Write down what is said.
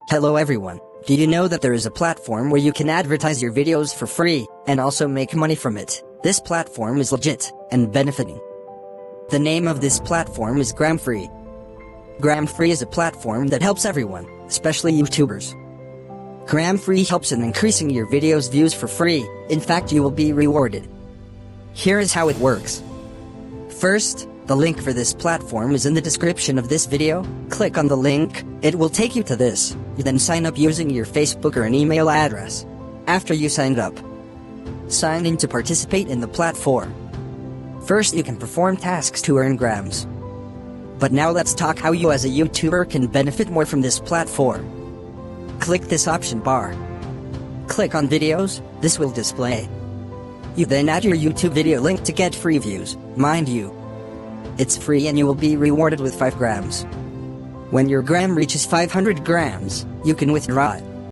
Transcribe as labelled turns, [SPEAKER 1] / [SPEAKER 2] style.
[SPEAKER 1] Hello everyone, do you know that there is a platform where you can advertise your videos for free, and also make money from it? This platform is legit, and benefiting. The name of this platform is GRAMM FREE. GRAMM FREE is a platform that helps everyone, especially YouTubers. GRAMM FREE helps in increasing your videos' views for free, in fact you will be rewarded. Here is how it works. First, the link for this platform is in the description of this video. Click on the link, it will take you to this. You then sign up using your Facebook or an email address. After you signed up, sign in to participate in the platform. First you can perform tasks to earn grams. But now let's talk how you as a YouTuber can benefit more from this platform. Click this option bar. Click on videos, this will display. You then add your YouTube video link to get free views, mind you. It's free and you will be rewarded with 5 grams. When your gram reaches 500 grams, you can withdraw it.